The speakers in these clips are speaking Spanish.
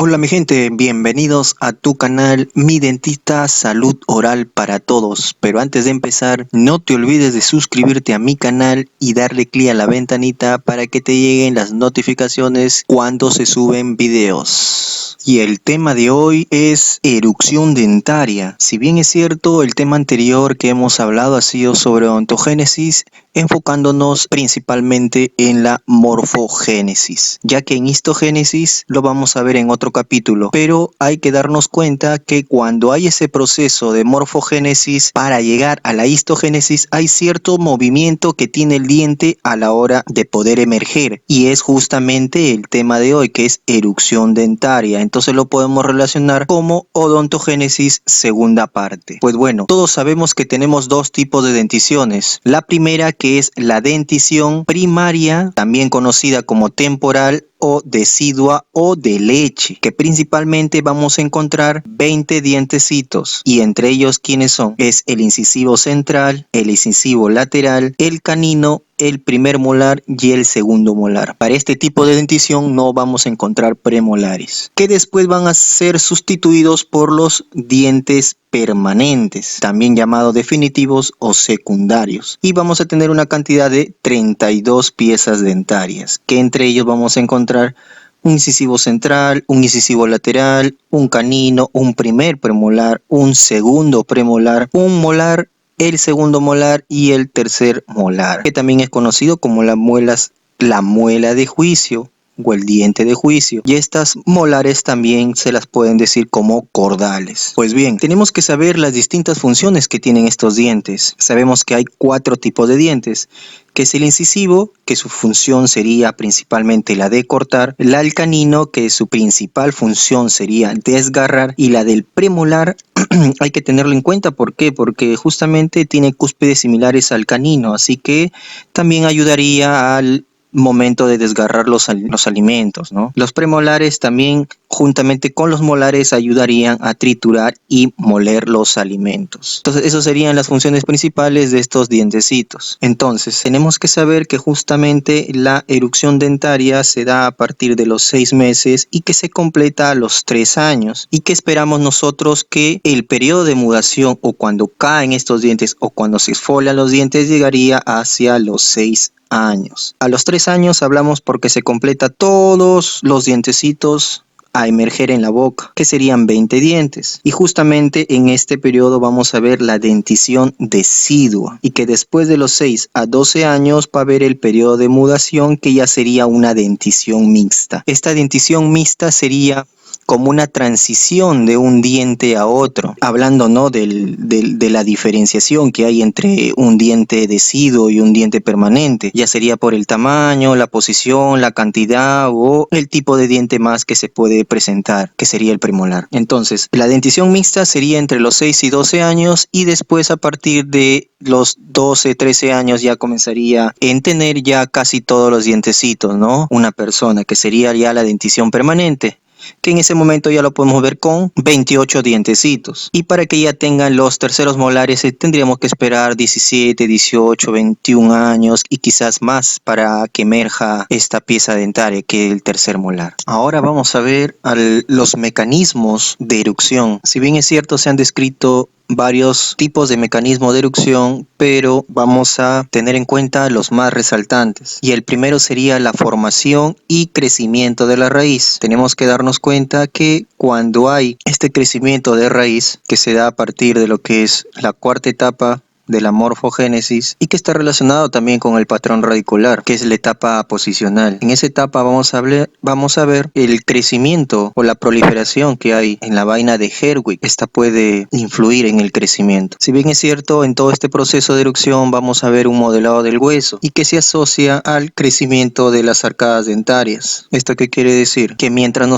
Hola mi gente, bienvenidos a tu canal Mi Dentista Salud Oral para Todos. Pero antes de empezar, no te olvides de suscribirte a mi canal y darle clic a la ventanita para que te lleguen las notificaciones cuando se suben videos. Y el tema de hoy es erupción dentaria. Si bien es cierto, el tema anterior que hemos hablado ha sido sobre odontogénesis, enfocándonos principalmente en la morfogénesis, ya que en histogénesis lo vamos a ver en otro capítulo, pero hay que darnos cuenta que cuando hay ese proceso de morfogénesis para llegar a la histogénesis hay cierto movimiento que tiene el diente a la hora de poder emerger, y es justamente el tema de hoy, que es erupción dentaria. Entonces lo podemos relacionar como odontogénesis segunda parte. Pues bueno, todos sabemos que tenemos dos tipos de denticiones. La primera, que es la dentición primaria, también conocida como temporal o decidua o de leche, que principalmente vamos a encontrar 20 dientecitos, y entre ellos, ¿quiénes son? Es el incisivo central, el incisivo lateral, el canino, el primer molar y el segundo molar. Para este tipo de dentición no vamos a encontrar premolares, que después van a ser sustituidos por los dientes permanentes, también llamados definitivos o secundarios, y vamos a tener una cantidad de 32 piezas dentarias, que entre ellos vamos a encontrar un incisivo central, un incisivo lateral, un canino, un primer premolar, un segundo premolar, un molar, el segundo molar y el tercer molar, que también es conocido como la muela de juicio o el diente de juicio, y estas molares también se las pueden decir como cordales. Pues bien, tenemos que saber las distintas funciones que tienen estos dientes. Sabemos que hay 4 tipos de dientes, que es el incisivo, que su función sería principalmente la de cortar, el canino, que su principal función sería desgarrar, y la del premolar hay que tenerlo en cuenta. ¿Por qué? Porque justamente tiene cúspides similares al canino, así que también ayudaría al momento de desgarrar los alimentos, ¿no? Los premolares también, juntamente con los molares, ayudarían a triturar y moler los alimentos. Entonces, esas serían las funciones principales de estos dientecitos. Entonces, tenemos que saber que justamente la erupción dentaria se da a partir de los 6 meses y que se completa a los 3 años, y que esperamos nosotros que el periodo de mudación, o cuando caen estos dientes o cuando se exfolian los dientes, llegaría hacia los 6 años. A los 3 años hablamos porque se completa todos los dientecitos a emerger en la boca, que serían 20 dientes, y justamente en este periodo vamos a ver la dentición decidua, y que después de los 6 a 12 años va a haber el periodo de mudación, que ya sería una dentición mixta. Esta dentición mixta sería como una transición de un diente a otro, hablando, ¿no?, de la diferenciación que hay entre un diente deciduo y un diente permanente. Ya sería por el tamaño, la posición, la cantidad o el tipo de diente más que se puede presentar, que sería el premolar. Entonces, la dentición mixta sería entre los 6 y 12 años, y después a partir de los 12, 13 años ya comenzaría en tener ya casi todos los dientecitos, ¿no? Una persona, que sería ya la dentición permanente, que en ese momento ya lo podemos ver con 28 dientecitos. Y para que ya tengan los terceros molares tendríamos que esperar 17, 18, 21 años y quizás más para que emerja esta pieza dentaria, que es el tercer molar. Ahora vamos a ver los mecanismos de erupción. Si bien es cierto, se han descrito varios tipos de mecanismos de erupción, pero vamos a tener en cuenta los más resaltantes. Y el primero sería la formación y crecimiento de la raíz. Tenemos que darnos cuenta que cuando hay este crecimiento de raíz, que se da a partir de lo que es la cuarta etapa de la morfogénesis, y que está relacionado también con el patrón radicular, que es la etapa posicional. En esa etapa vamos a ver el crecimiento o la proliferación que hay en la vaina de Herwig. Esta puede influir en el crecimiento. Si bien es cierto, en todo este proceso de erupción vamos a ver un modelado del hueso, y que se asocia al crecimiento de las arcadas dentarias. ¿Esto qué quiere decir? Que mientras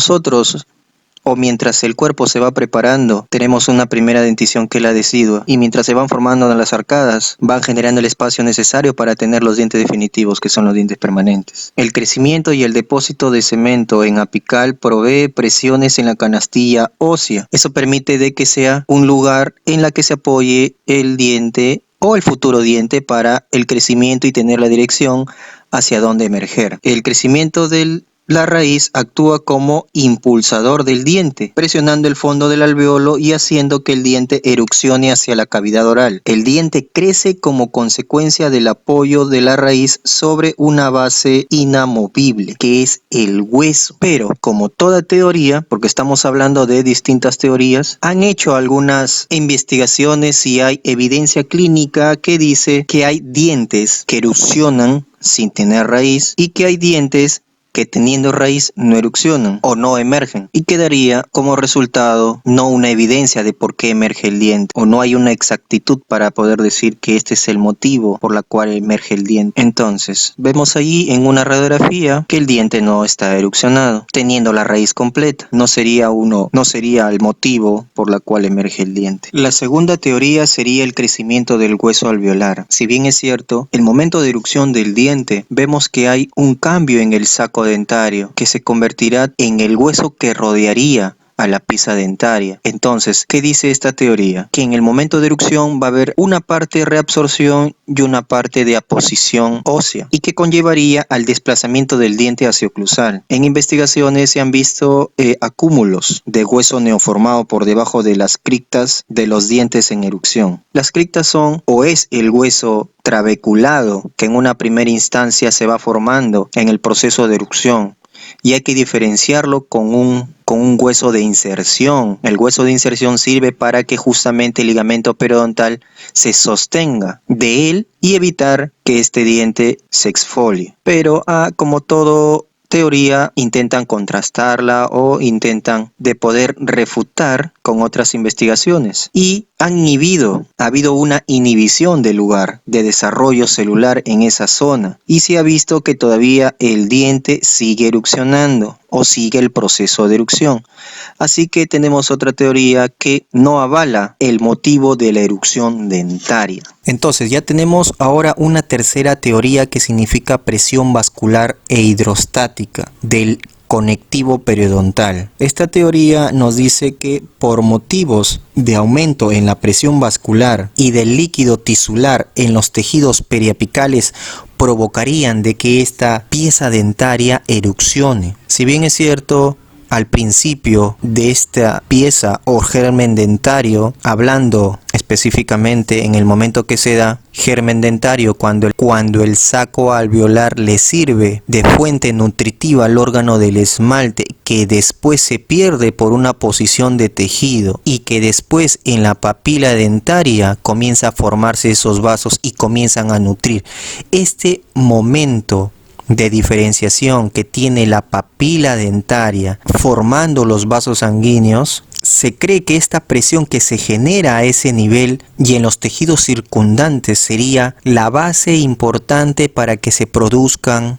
el cuerpo se va preparando, tenemos una primera dentición, que es la decidua, y mientras se van formando las arcadas, van generando el espacio necesario para tener los dientes definitivos, que son los dientes permanentes. El crecimiento y el depósito de cemento en apical provee presiones en la canastilla ósea. Eso permite de que sea un lugar en la que se apoye el diente o el futuro diente para el crecimiento y tener la dirección hacia dónde emerger. El crecimiento del la raíz actúa como impulsador del diente, presionando el fondo del alveolo y haciendo que el diente eruccione hacia la cavidad oral. El diente crece como consecuencia del apoyo de la raíz sobre una base inamovible, que es el hueso. Pero, como toda teoría, porque estamos hablando de distintas teorías, han hecho algunas investigaciones y hay evidencia clínica que dice que hay dientes que erupcionan sin tener raíz y que hay dientes que teniendo raíz no erupcionan o no emergen, y quedaría como resultado no una evidencia de por qué emerge el diente, o no hay una exactitud para poder decir que este es el motivo por la cual emerge el diente. Entonces, vemos allí en una radiografía que el diente no está erupcionado, teniendo la raíz completa. No sería el motivo por la cual emerge el diente. La segunda teoría sería el crecimiento del hueso alveolar. Si bien es cierto, el momento de erupción del diente, vemos que hay un cambio en el saco dentario, que se convertirá en el hueso que rodearía a la pieza dentaria. Entonces, ¿qué dice esta teoría? Que en el momento de erupción va a haber una parte de reabsorción y una parte de aposición ósea, y que conllevaría al desplazamiento del diente hacia oclusal. En investigaciones se han visto acúmulos de hueso neoformado por debajo de las criptas de los dientes en erupción. Las criptas son o es el hueso trabeculado que en una primera instancia se va formando en el proceso de erupción, y hay que diferenciarlo con un hueso de inserción. El hueso de inserción sirve para que justamente el ligamento periodontal se sostenga de él y evitar que este diente se exfolie. Pero como todo teoría, intentan contrastarla o intentan de poder refutar con otras investigaciones, y ha habido una inhibición del lugar de desarrollo celular en esa zona, y se ha visto que todavía el diente sigue erupcionando o sigue el proceso de erupción. Así que tenemos otra teoría que no avala el motivo de la erupción dentaria. Entonces ya tenemos ahora una tercera teoría que significa presión vascular e hidrostática del conectivo periodontal. Esta teoría nos dice que por motivos de aumento en la presión vascular y del líquido tisular en los tejidos periapicales provocarían de que esta pieza dentaria erupcione. Si bien es cierto, al principio de esta pieza o germen dentario, hablando específicamente en el momento que se da germen dentario, cuando el saco alveolar le sirve de fuente nutritiva al órgano del esmalte, que después se pierde por una posición de tejido y que después en la papila dentaria comienza a formarse esos vasos y comienzan a nutrir. Este momento de diferenciación que tiene la papila dentaria formando los vasos sanguíneos, se cree que esta presión que se genera a ese nivel y en los tejidos circundantes sería la base importante para que se produzca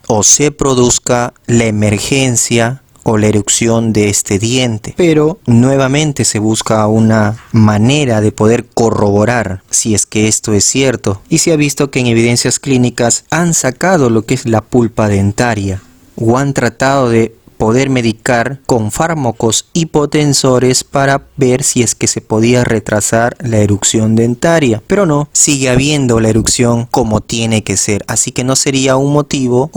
la emergencia o la erupción de este diente. Pero nuevamente se busca una manera de poder corroborar si es que esto es cierto, y se ha visto que en evidencias clínicas han sacado lo que es la pulpa dentaria o han tratado de poder medicar con fármacos hipotensores para ver si es que se podía retrasar la erupción dentaria, pero no, sigue habiendo la erupción como tiene que ser, así que no sería un motivo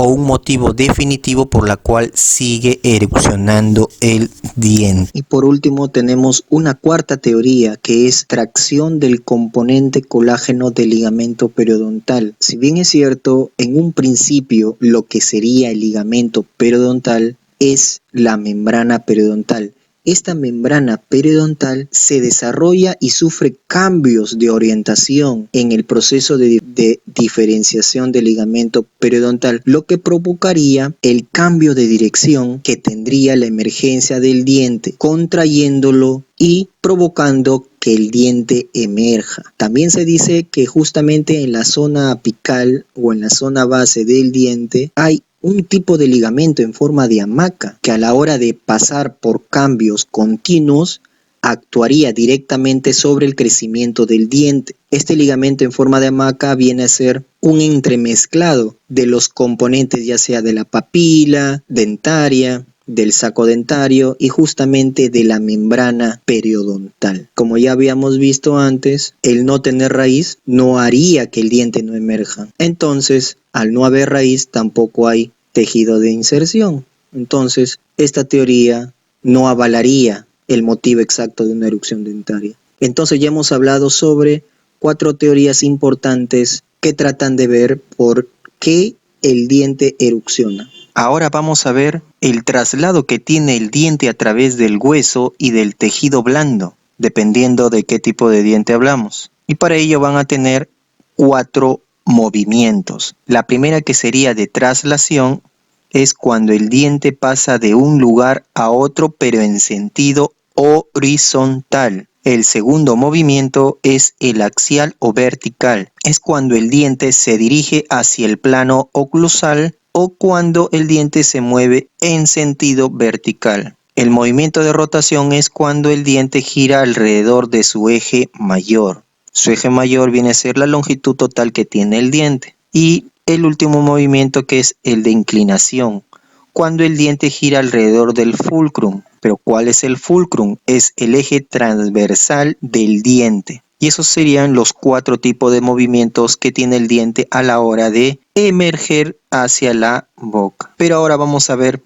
definitivo por la cual sigue erupcionando el diente. Y por último tenemos una cuarta teoría, que es tracción del componente colágeno del ligamento periodontal. Si bien es cierto, en un principio lo que sería el ligamento periodontal es la membrana periodontal. Esta membrana periodontal se desarrolla y sufre cambios de orientación en el proceso de diferenciación del ligamento periodontal, lo que provocaría el cambio de dirección que tendría la emergencia del diente, contrayéndolo y provocando que el diente emerja. También se dice que justamente en la zona apical o en la zona base del diente hay un tipo de ligamento en forma de hamaca que a la hora de pasar por cambios continuos actuaría directamente sobre el crecimiento del diente. Este ligamento en forma de hamaca viene a ser un entremezclado de los componentes, ya sea de la papila dentaria, del saco dentario y justamente de la membrana periodontal. Como ya habíamos visto antes, el no tener raíz no haría que el diente no emerja. Entonces, al no haber raíz, tampoco hay tejido de inserción. Entonces, esta teoría no avalaría el motivo exacto de una erupción dentaria. Entonces ya hemos hablado sobre 4 teorías importantes que tratan de ver por qué el diente erupciona. Ahora vamos a ver el traslado que tiene el diente a través del hueso y del tejido blando, dependiendo de qué tipo de diente hablamos. Y para ello van a tener 4 movimientos. La primera, que sería de traslación, es cuando el diente pasa de un lugar a otro, pero en sentido horizontal. El segundo movimiento es el axial o vertical. Es cuando el diente se dirige hacia el plano oclusal o cuando el diente se mueve en sentido vertical. El movimiento de rotación es cuando el diente gira alrededor de su eje mayor. Su eje mayor viene a ser la longitud total que tiene el diente. Y el último movimiento, que es el de inclinación, cuando el diente gira alrededor del fulcrum. Pero ¿cuál es el fulcrum? Es el eje transversal del diente. Y esos serían los 4 tipos de movimientos que tiene el diente a la hora de emerger hacia la boca. Pero ahora vamos a ver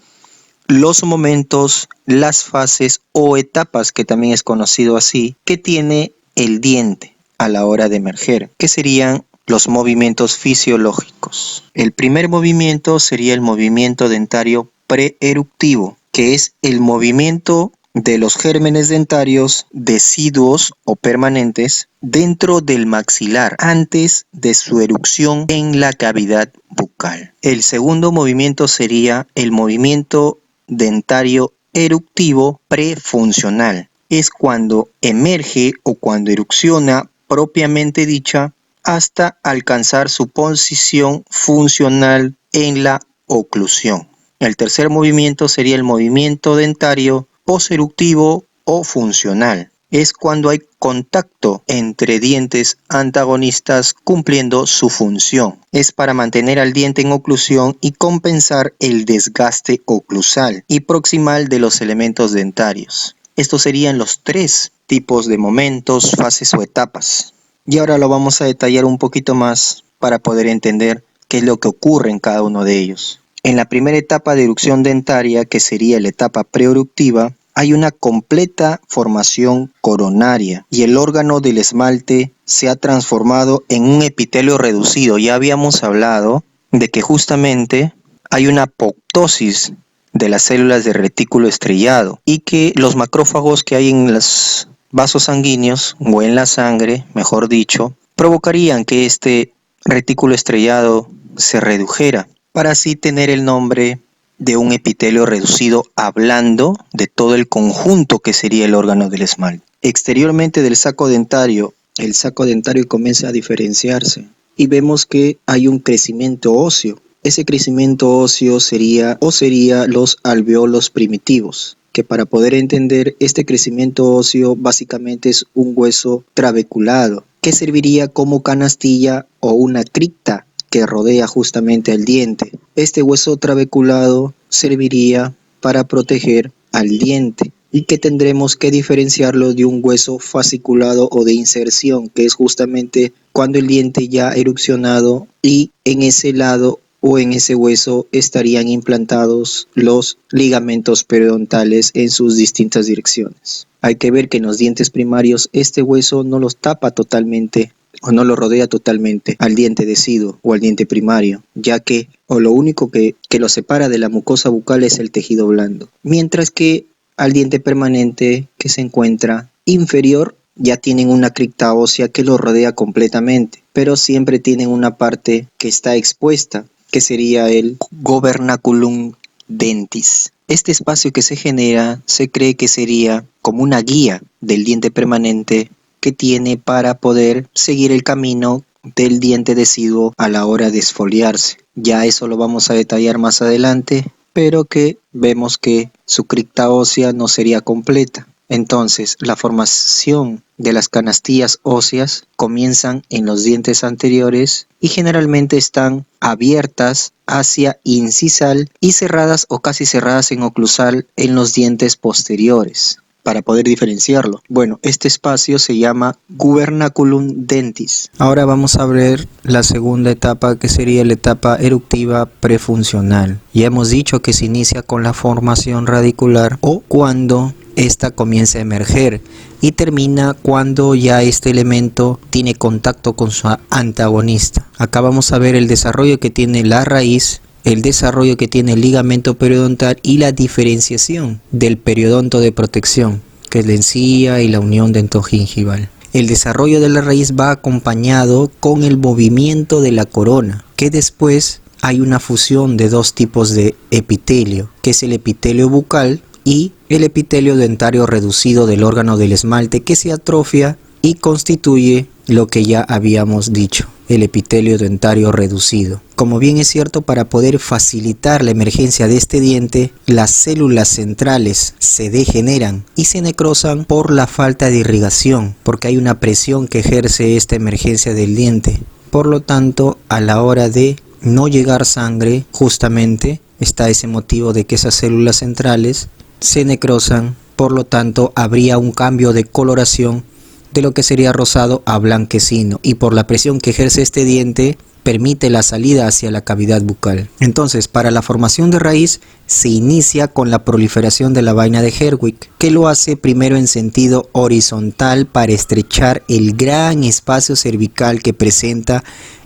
los momentos, las fases o etapas, que también es conocido así, que tiene el diente a la hora de emerger, que serían los movimientos fisiológicos. El primer movimiento sería el movimiento dentario preeruptivo, que es el movimiento de los gérmenes dentarios deciduos o permanentes dentro del maxilar antes de su erupción en la cavidad bucal. El segundo movimiento sería el movimiento dentario eruptivo prefuncional. Es cuando emerge o cuando erupciona propiamente dicha hasta alcanzar su posición funcional en la oclusión. El tercer movimiento sería el movimiento dentario poseruptivo o funcional. Es cuando hay contacto entre dientes antagonistas cumpliendo su función. Es para mantener al diente en oclusión y compensar el desgaste oclusal y proximal de los elementos dentarios. Estos serían los 3 tipos de momentos, fases o etapas. Y ahora lo vamos a detallar un poquito más para poder entender qué es lo que ocurre en cada uno de ellos. En la primera etapa de erupción dentaria, que sería la etapa preeruptiva, hay una completa formación coronaria y el órgano del esmalte se ha transformado en un epitelio reducido. Ya habíamos hablado de que justamente hay una apoptosis de las células de retículo estrellado y que los macrófagos que hay en los vasos sanguíneos o en la sangre, mejor dicho, provocarían que este retículo estrellado se redujera, para así tener el nombre de un epitelio reducido, hablando de todo el conjunto que sería el órgano del esmalte. Exteriormente del saco dentario, el saco dentario comienza a diferenciarse y vemos que hay un crecimiento óseo. Ese crecimiento óseo sería los alveolos primitivos, que para poder entender este crecimiento óseo básicamente es un hueso trabeculado que serviría como canastilla o una cripta que rodea justamente al diente. Este hueso trabeculado serviría para proteger al diente y que tendremos que diferenciarlo de un hueso fasciculado o de inserción, que es justamente cuando el diente ya ha erupcionado y en ese lado o en ese hueso estarían implantados los ligamentos periodontales en sus distintas direcciones. Hay que ver que en los dientes primarios este hueso no los tapa totalmente o no lo rodea totalmente al diente deciduo o al diente primario, ya que lo único que lo separa de la mucosa bucal es el tejido blando, mientras que al diente permanente, que se encuentra inferior, ya tienen una cripta ósea que lo rodea completamente, pero siempre tienen una parte que está expuesta, que sería el gobernaculum dentis. Este espacio que se genera se cree que sería como una guía del diente permanente que tiene para poder seguir el camino del diente deciduo a la hora de exfoliarse. Ya eso lo vamos a detallar más adelante, pero que vemos que su cripta ósea no sería completa. Entonces, la formación de las canastillas óseas comienzan en los dientes anteriores y generalmente están abiertas hacia incisal y cerradas o casi cerradas en oclusal en los dientes posteriores. para poder diferenciarlo. Bueno, este espacio se llama gubernaculum dentis. Ahora vamos a ver la segunda etapa, que sería la etapa eruptiva prefuncional. Ya hemos dicho que se inicia con la formación radicular o cuando esta comienza a emerger y termina cuando ya este elemento tiene contacto con su antagonista. Acá vamos a ver el desarrollo que tiene la raíz, el desarrollo que tiene el ligamento periodontal y la diferenciación del periodonto de protección, que es la encía y la unión dentogingival. El desarrollo de la raíz va acompañado con el movimiento de la corona, que después hay una fusión de dos tipos de epitelio, que es el epitelio bucal y el epitelio dentario reducido del órgano del esmalte, que se atrofia y constituye lo que ya habíamos dicho, el epitelio dentario reducido. Como bien es cierto, para poder facilitar la emergencia de este diente, las células centrales se degeneran y se necrosan por la falta de irrigación, porque hay una presión que ejerce esta emergencia del diente. Por lo tanto, a la hora de no llegar sangre, justamente está ese motivo de que esas células centrales se necrosan, por lo tanto habría un cambio de coloración de lo que sería rosado a blanquecino, y por la presión que ejerce este diente permite la salida hacia la cavidad bucal. Entonces, para la formación de raíz se inicia con la proliferación de la vaina de Herwig, que lo hace primero en sentido horizontal para estrechar el gran espacio cervical que presenta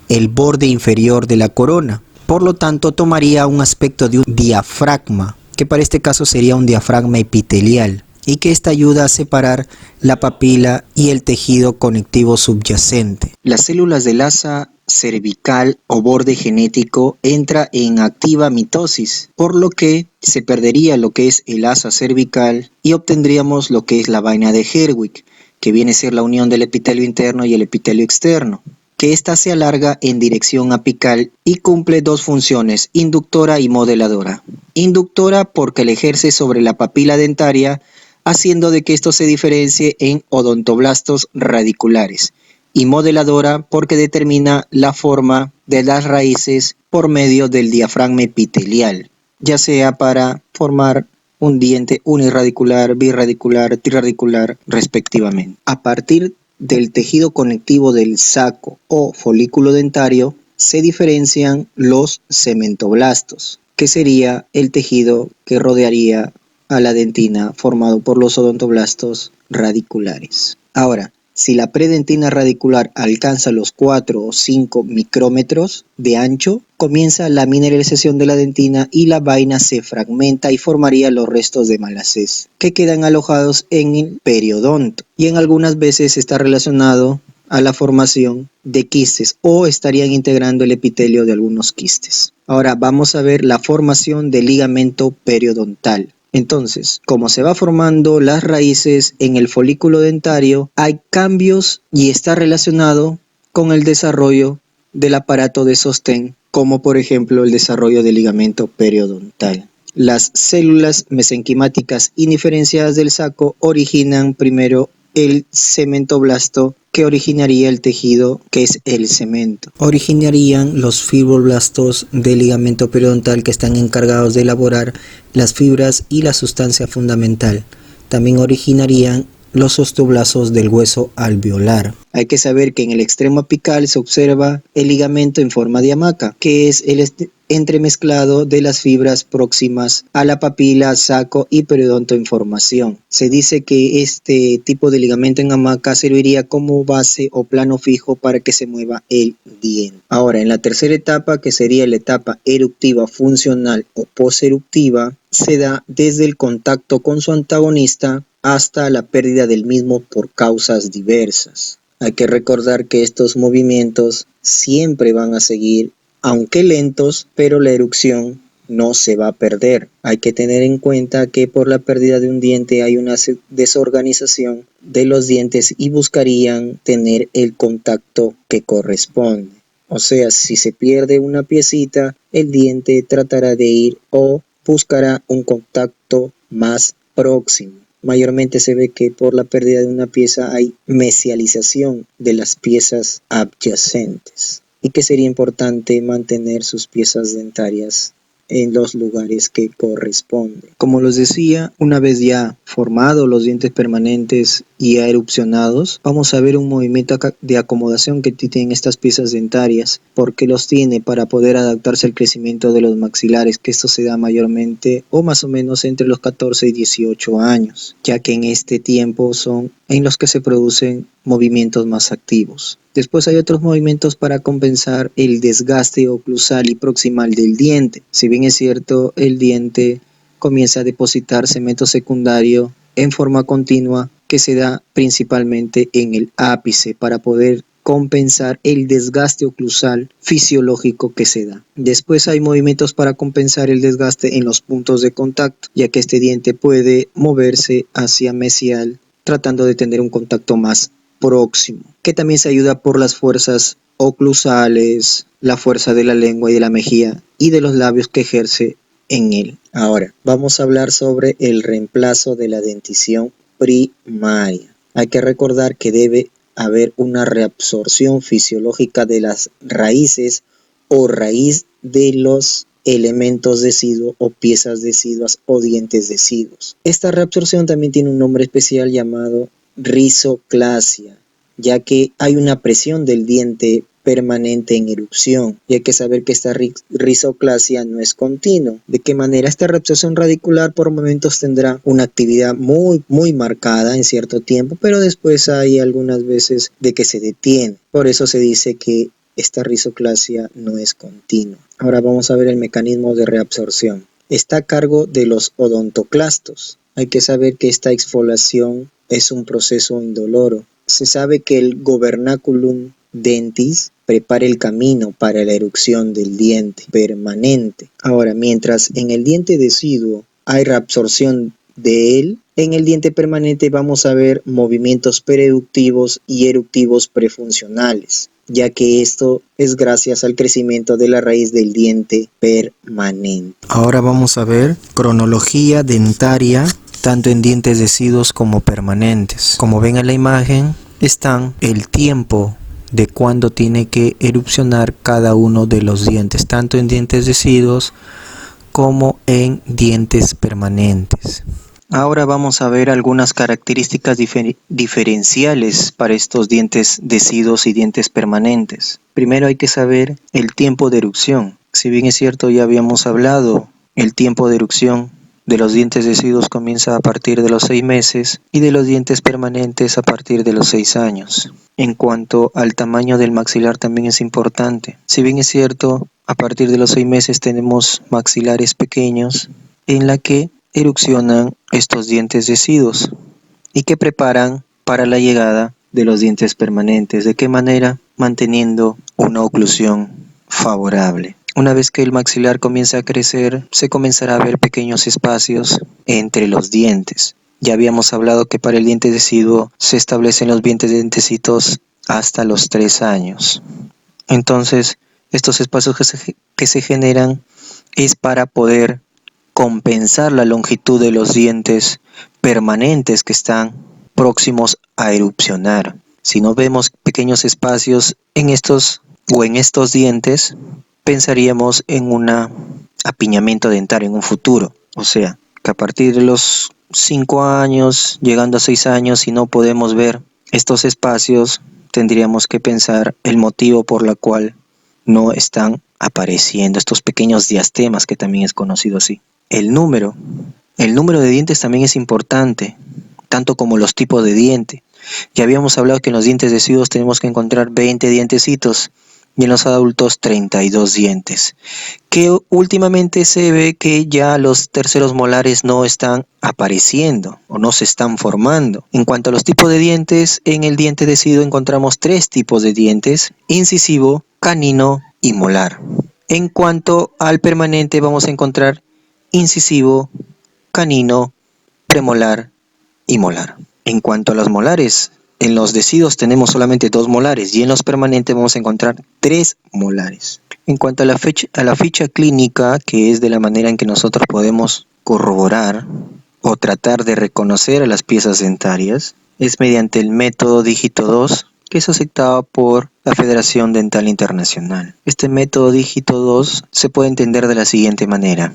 el borde inferior de la corona. Por lo tanto, tomaría un aspecto de un diafragma, que para este caso sería un diafragma epitelial, y que esta ayuda a separar la papila y el tejido conectivo subyacente. Las células del asa cervical o borde genético entra en activa mitosis, por lo que se perdería lo que es el asa cervical y obtendríamos lo que es la vaina de Herwig, que viene a ser la unión del epitelio interno y el epitelio externo, que ésta se alarga en dirección apical y cumple dos funciones, inductora y modeladora. Inductora porque la ejerce sobre la papila dentaria, haciendo de que esto se diferencie en odontoblastos radiculares, y modeladora porque determina la forma de las raíces por medio del diafragma epitelial, ya sea para formar un diente uniradicular, birradicular, triradicular, respectivamente. A partir del tejido conectivo del saco o folículo dentario se diferencian los cementoblastos, que sería el tejido que rodearía a la dentina formado por los odontoblastos radiculares. Ahora, si la predentina radicular alcanza los 4 o 5 micrómetros de ancho, comienza la mineralización de la dentina y la vaina se fragmenta y formaría los restos de malacés, que quedan alojados en el periodonto, y en algunas veces está relacionado a la formación de quistes o estarían integrando el epitelio de algunos quistes. Ahora vamos a ver la formación del ligamento periodontal. Entonces, como se va formando las raíces en el folículo dentario, hay cambios y está relacionado con el desarrollo del aparato de sostén, como por ejemplo el desarrollo del ligamento periodontal. Las células mesenquimáticas indiferenciadas del saco originan primero el cementoblasto, que originaría el tejido que es el cemento. Originarían los fibroblastos del ligamento periodontal, que están encargados de elaborar las fibras y la sustancia fundamental. También originarían los osteoblastos del hueso alveolar. Hay que saber que en el extremo apical se observa el ligamento en forma de hamaca, que es el entremezclado de las fibras próximas a la papila, saco y periodonto en formación. Se dice que este tipo de ligamento en hamaca serviría como base o plano fijo para que se mueva el diente. Ahora, en la tercera etapa, que sería la etapa eruptiva funcional o poseruptiva, se da desde el contacto con su antagonista hasta la pérdida del mismo por causas diversas. Hay que recordar que estos movimientos siempre van a seguir, aunque lentos, pero la erupción no se va a perder. Hay que tener en cuenta que por la pérdida de un diente hay una desorganización de los dientes y buscarían tener el contacto que corresponde. O sea, si se pierde una piecita, el diente tratará de ir o buscará un contacto más próximo. Mayormente se ve que por la pérdida de una pieza hay mesialización de las piezas adyacentes y que sería importante mantener sus piezas dentarias en los lugares que corresponden. Como les decía, una vez ya formados los dientes permanentes y ya erupcionados, vamos a ver un movimiento de acomodación que tienen estas piezas dentarias. ¿Por qué los tiene? Para poder adaptarse al crecimiento de los maxilares, que esto se da mayormente o más o menos entre los 14 y 18 años, ya que en este tiempo son en los que se producen movimientos más activos. Después hay otros movimientos para compensar el desgaste oclusal y proximal del diente. Si bien es cierto, el diente comienza a depositar cemento secundario en forma continua, que se da principalmente en el ápice para poder compensar el desgaste oclusal fisiológico que se da. Después hay movimientos para compensar el desgaste en los puntos de contacto, ya que este diente puede moverse hacia mesial tratando de tener un contacto más próximo, que también se ayuda por las fuerzas oclusales, la fuerza de la lengua y de la mejilla y de los labios que ejerce en él. Ahora, vamos a hablar sobre el reemplazo de la dentición primaria. Hay que recordar que debe haber una reabsorción fisiológica de las raíces o raíz de los elementos deciduos o piezas deciduas o dientes deciduos. Esta reabsorción también tiene un nombre especial llamado rizoclasia, ya que hay una presión del diente permanente en erupción, y hay que saber que esta rizoclasia no es continua. ¿De qué manera? Esta reabsorción radicular por momentos tendrá una actividad muy marcada en cierto tiempo, pero después hay algunas veces de que se detiene. Por eso se dice que esta rizoclasia no es continua. Ahora vamos a ver el mecanismo de reabsorción. Está a cargo de los odontoclastos. Hay que saber que esta exfoliación es un proceso indoloro. Se sabe que el gobernaculum dentis prepara el camino para la erupción del diente permanente. Ahora, mientras en el diente deciduo hay reabsorción de él, en el diente permanente vamos a ver movimientos preeructivos y eruptivos prefuncionales, ya que esto es gracias al crecimiento de la raíz del diente permanente. Ahora vamos a ver cronología dentaria tanto en dientes deciduos como permanentes. Como ven en la imagen, están el tiempo de cuándo tiene que erupcionar cada uno de los dientes, tanto en dientes deciduos como en dientes permanentes. Ahora vamos a ver algunas características diferenciales para estos dientes deciduos y dientes permanentes. Primero hay que saber el tiempo de erupción. Si bien es cierto, ya habíamos hablado, el tiempo de erupción de los dientes deciduos comienza a partir de los 6 meses y de los dientes permanentes a partir de los 6 años. En cuanto al tamaño del maxilar también es importante. Si bien es cierto, a partir de los 6 meses tenemos maxilares pequeños en la que erupcionan estos dientes deciduos y que preparan para la llegada de los dientes permanentes. ¿De qué manera? Manteniendo una oclusión favorable. Una vez que el maxilar comienza a crecer, se comenzará a ver pequeños espacios entre los dientes. Ya habíamos hablado que para el diente deciduo se establecen los dientecitos hasta los 3 años. Entonces, estos espacios que se generan es para poder compensar la longitud de los dientes permanentes que están próximos a erupcionar. Si no vemos pequeños espacios en estos dientes, pensaríamos en un apiñamiento dentario en un futuro. O sea, que a partir de los 5 años, llegando a 6 años, si no podemos ver estos espacios, tendríamos que pensar el motivo por el cual no están apareciendo estos pequeños diastemas, que también es conocido así. El número de dientes también es importante, tanto como los tipos de diente. Ya habíamos hablado que en los dientes deciduos tenemos que encontrar 20 dientecitos y en los adultos 32 dientes, que últimamente se ve que ya los terceros molares no están apareciendo o no se están formando. En cuanto a los tipos de dientes, en el diente deciduo encontramos 3 tipos de dientes: incisivo, canino y molar. En cuanto al permanente, vamos a encontrar incisivo, canino, premolar y molar. En cuanto a los molares, en los deciduos tenemos solamente 2 molares y en los permanentes vamos a encontrar 3 molares. En cuanto a la ficha clínica, que es de la manera en que nosotros podemos corroborar o tratar de reconocer a las piezas dentarias, es mediante el método dígito 2, que es aceptado por la Federación Dental Internacional. Este método dígito 2 se puede entender de la siguiente manera.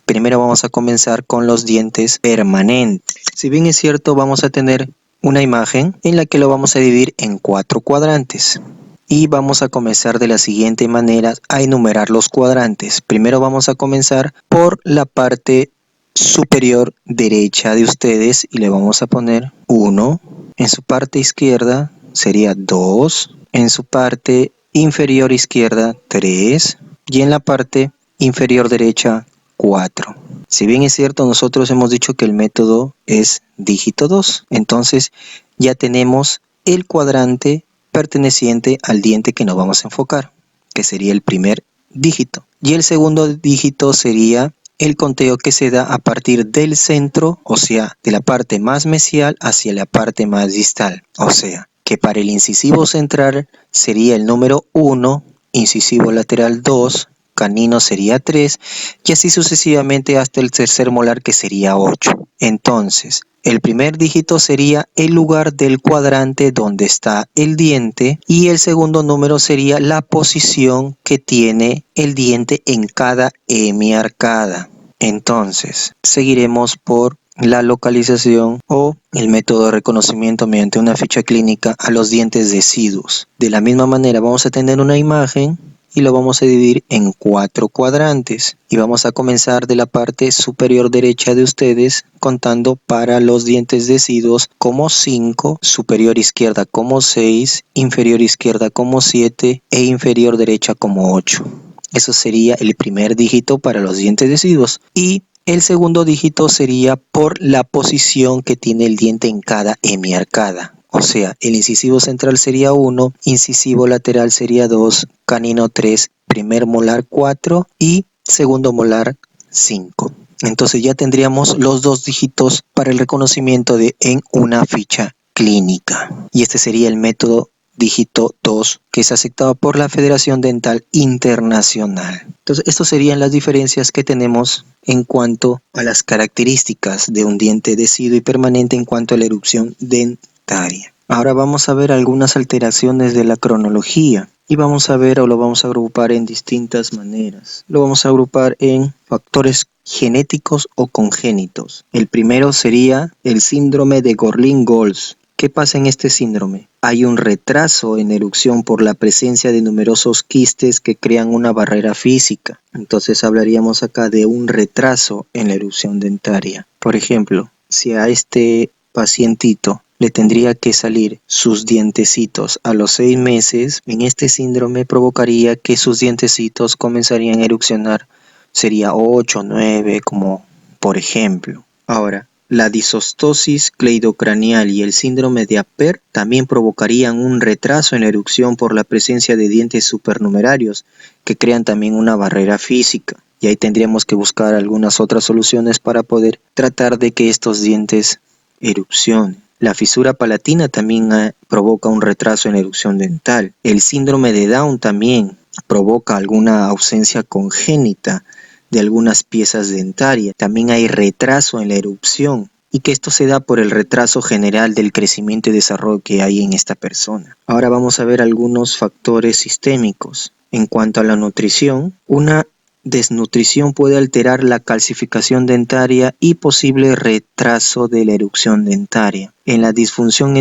Primero vamos a comenzar con los dientes permanentes. Si bien es cierto, vamos a tener una imagen en la que lo vamos a dividir en 4 cuadrantes. Y vamos a comenzar de la siguiente manera a enumerar los cuadrantes. Primero vamos a comenzar por la parte superior derecha de ustedes y le vamos a poner 1. En su parte izquierda sería 2. En su parte inferior izquierda 3. Y en la parte inferior derecha 4. Si bien es cierto, nosotros hemos dicho que el método es dígito 2. Entonces ya tenemos el cuadrante perteneciente al diente que nos vamos a enfocar, que sería el primer dígito. Y el segundo dígito sería el conteo que se da a partir del centro, o sea, de la parte más mesial hacia la parte más distal. O sea, que para el incisivo central sería el número 1, incisivo lateral 2, canino sería 3 y así sucesivamente hasta el tercer molar, que sería 8. Entonces, el primer dígito sería el lugar del cuadrante donde está el diente y el segundo número sería la posición que tiene el diente en cada hemiarcada. Entonces, seguiremos por la localización o el método de reconocimiento mediante una ficha clínica a los dientes deciduos. De la misma manera vamos a tener una imagen y lo vamos a dividir en 4 cuadrantes y vamos a comenzar de la parte superior derecha de ustedes contando para los dientes deciduos como 5, superior izquierda como 6, inferior izquierda como 7 e inferior derecha como 8. Eso sería el primer dígito para los dientes deciduos y el segundo dígito sería por la posición que tiene el diente en cada hemiarcada. O sea, el incisivo central sería 1, incisivo lateral sería 2, canino 3, primer molar 4 y segundo molar 5. Entonces ya tendríamos los 2 dígitos para el reconocimiento en una ficha clínica. Y este sería el método dígito 2 que es aceptado por la Federación Dental Internacional. Entonces, estas serían las diferencias que tenemos en cuanto a las características de un diente deciduo y permanente en cuanto a la erupción dentaria. Ahora vamos a ver algunas alteraciones de la cronología y vamos a ver o lo vamos a agrupar en distintas maneras. Lo vamos a agrupar en factores genéticos o congénitos. El primero sería el síndrome de Gorlin-Goltz. ¿Qué pasa en este síndrome? Hay un retraso en erupción por la presencia de numerosos quistes que crean una barrera física. Entonces hablaríamos acá de un retraso en la erupción dentaria. Por ejemplo, si a este pacientito le tendría que salir sus dientecitos a los 6 meses, en este síndrome provocaría que sus dientecitos comenzarían a erupcionar. Sería 8, 9, como por ejemplo. Ahora, la disostosis cleidocranial y el síndrome de Apert también provocarían un retraso en la erupción por la presencia de dientes supernumerarios que crean también una barrera física. Y ahí tendríamos que buscar algunas otras soluciones para poder tratar de que estos dientes erupcionen. La fisura palatina también provoca un retraso en la erupción dental. El síndrome de Down también provoca alguna ausencia congénita de algunas piezas dentarias. También hay retraso en la erupción y que esto se da por el retraso general del crecimiento y desarrollo que hay en esta persona. Ahora vamos a ver algunos factores sistémicos. En cuanto a la nutrición, una desnutrición puede alterar la calcificación dentaria y posible retraso de la erupción dentaria. En la disfunción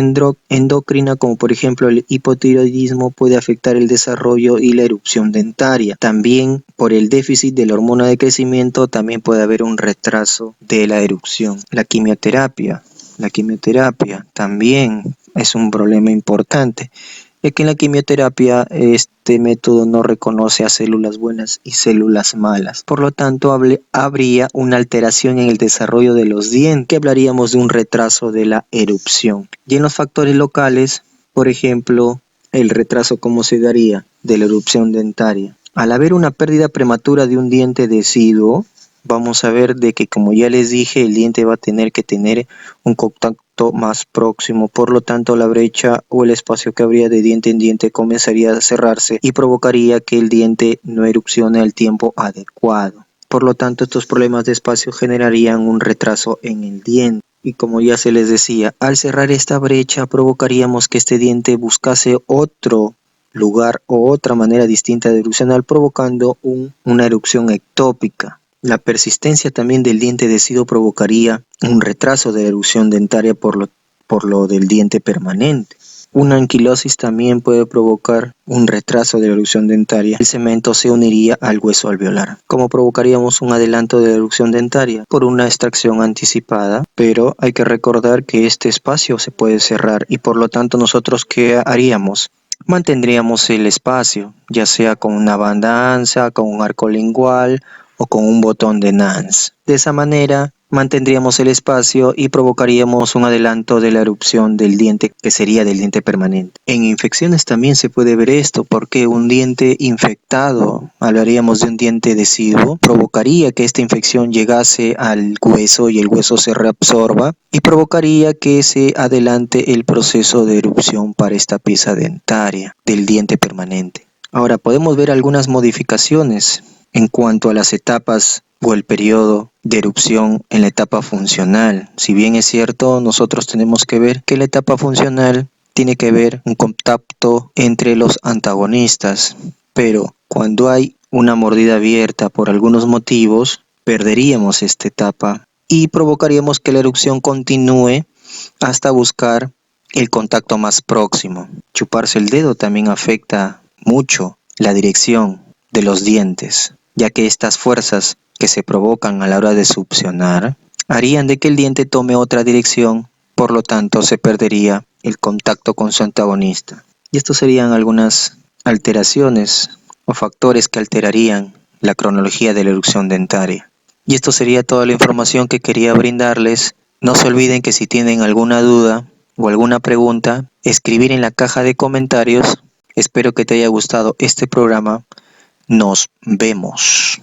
endocrina, como por ejemplo el hipotiroidismo, puede afectar el desarrollo y la erupción dentaria. También por el déficit de la hormona de crecimiento también puede haber un retraso de la erupción. La quimioterapia también es un problema importante, ya que en la quimioterapia este método no reconoce a células buenas y células malas. Por lo tanto, habría una alteración en el desarrollo de los dientes, que hablaríamos de un retraso de la erupción. Y en los factores locales, por ejemplo, el retraso, ¿cómo se daría? De la erupción dentaria. Al haber una pérdida prematura de un diente deciduo, vamos a ver de que, como ya les dije, el diente va a tener que tener un contacto más próximo, por lo tanto la brecha o el espacio que habría de diente en diente comenzaría a cerrarse y provocaría que el diente no erupcione al tiempo adecuado. Por lo tanto, estos problemas de espacio generarían un retraso en el diente. Y como ya se les decía, al cerrar esta brecha provocaríamos que este diente buscase otro lugar o otra manera distinta de erupcionar, provocando una erupción ectópica. La persistencia también del diente deciduo provocaría un retraso de la erupción dentaria por lo del diente permanente. Una anquilosis también puede provocar un retraso de la erupción dentaria. El cemento se uniría al hueso alveolar. ¿Cómo provocaríamos un adelanto de la erupción dentaria? Por una extracción anticipada, pero hay que recordar que este espacio se puede cerrar y por lo tanto nosotros ¿qué haríamos? Mantendríamos el espacio, ya sea con una banda ansa, con un arco lingual o con un botón de Nance. De esa manera mantendríamos el espacio y provocaríamos un adelanto de la erupción del diente, que sería del diente permanente. En infecciones también se puede ver esto, porque un diente infectado, hablaríamos de un diente deciduo, provocaría que esta infección llegase al hueso y el hueso se reabsorba y provocaría que se adelante el proceso de erupción para esta pieza dentaria del diente permanente. Ahora podemos ver algunas modificaciones en cuanto a las etapas o el periodo de erupción en la etapa funcional. Si bien es cierto, nosotros tenemos que ver que la etapa funcional tiene que ver un contacto entre los antagonistas, pero cuando hay una mordida abierta por algunos motivos, perderíamos esta etapa y provocaríamos que la erupción continúe hasta buscar el contacto más próximo. Chuparse el dedo también afecta mucho la dirección de los dientes, ya que estas fuerzas que se provocan a la hora de succionar harían de que el diente tome otra dirección, por lo tanto se perdería el contacto con su antagonista. Y estos serían algunas alteraciones o factores que alterarían la cronología de la erupción dentaria. Y esto sería toda la información que quería brindarles. No se olviden que si tienen alguna duda o alguna pregunta, escribir en la caja de comentarios. Espero que te haya gustado este programa. Nos vemos.